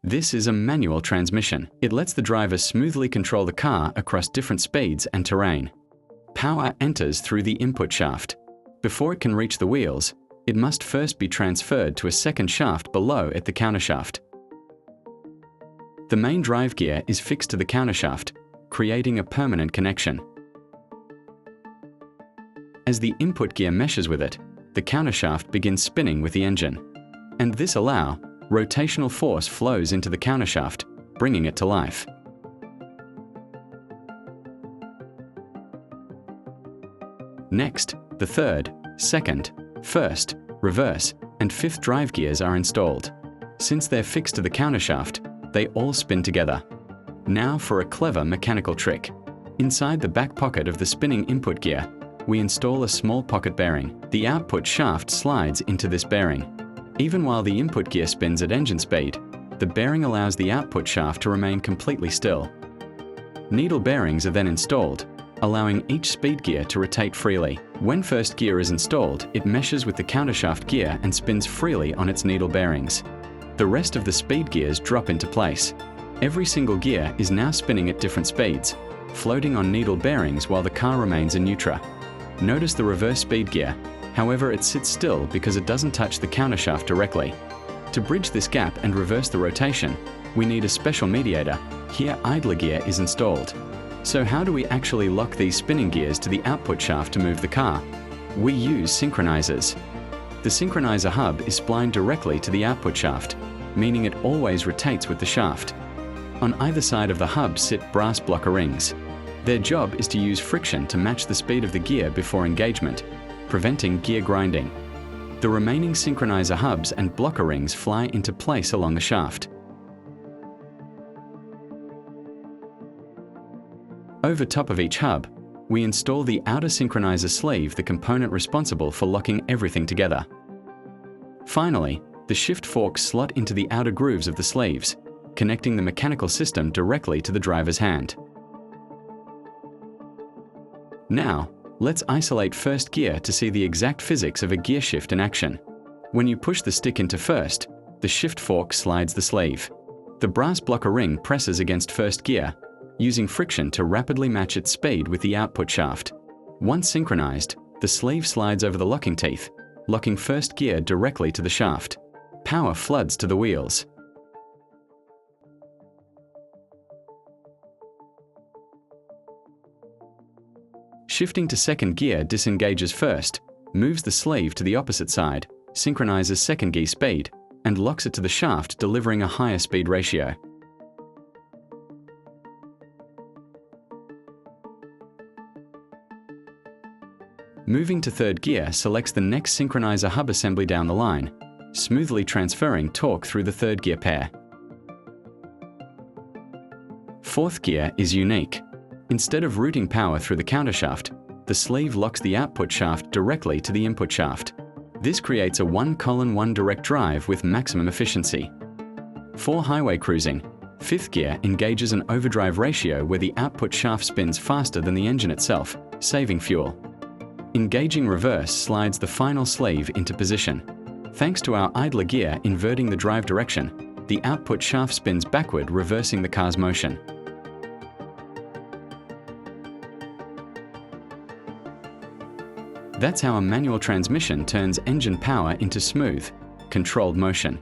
This is a manual transmission. It lets the driver smoothly control the car across different speeds and terrain. Power enters through the input shaft. Before it can reach the wheels, it must first be transferred to a second shaft below at the countershaft. The main drive gear is fixed to the countershaft, creating a permanent connection. As the input gear meshes with it, the countershaft begins spinning with the engine. And this rotational force flows into the countershaft, bringing it to life. Next, the third, second, first, reverse, and fifth drive gears are installed. Since they're fixed to the countershaft, they all spin together. Now for a clever mechanical trick. Inside the back pocket of the spinning input gear, we install a small pocket bearing. The output shaft slides into this bearing. Even while the input gear spins at engine speed, the bearing allows the output shaft to remain completely still. Needle bearings are then installed, allowing each speed gear to rotate freely. When first gear is installed, it meshes with the countershaft gear and spins freely on its needle bearings. The rest of the speed gears drop into place. Every single gear is now spinning at different speeds, floating on needle bearings while the car remains in neutral. Notice the reverse speed gear. However, it sits still because it doesn't touch the countershaft directly. To bridge this gap and reverse the rotation, we need a special mediator. Here, idler gear is installed. So how do we actually lock these spinning gears to the output shaft to move the car? We use synchronizers. The synchronizer hub is splined directly to the output shaft, meaning it always rotates with the shaft. On either side of the hub sit brass blocker rings. Their job is to use friction to match the speed of the gear before engagement, preventing gear grinding. The remaining synchronizer hubs and blocker rings fly into place along the shaft. Over top of each hub, we install the outer synchronizer sleeve, the component responsible for locking everything together. Finally, the shift forks slot into the outer grooves of the sleeves, connecting the mechanical system directly to the driver's hand. Now, let's isolate first gear to see the exact physics of a gear shift in action. When you push the stick into first, the shift fork slides the sleeve. The brass blocker ring presses against first gear, using friction to rapidly match its speed with the output shaft. Once synchronized, the sleeve slides over the locking teeth, locking first gear directly to the shaft. Power floods to the wheels. Shifting to second gear disengages first, moves the sleeve to the opposite side, synchronizes second gear speed, and locks it to the shaft, delivering a higher speed ratio. Moving to third gear selects the next synchronizer hub assembly down the line, smoothly transferring torque through the third gear pair. Fourth gear is unique. Instead of routing power through the countershaft, the sleeve locks the output shaft directly to the input shaft. This creates a 1:1 direct drive with maximum efficiency. For highway cruising, fifth gear engages an overdrive ratio where the output shaft spins faster than the engine itself, saving fuel. Engaging reverse slides the final sleeve into position. Thanks to our idler gear inverting the drive direction, the output shaft spins backward, reversing the car's motion. That's how a manual transmission turns engine power into smooth, controlled motion.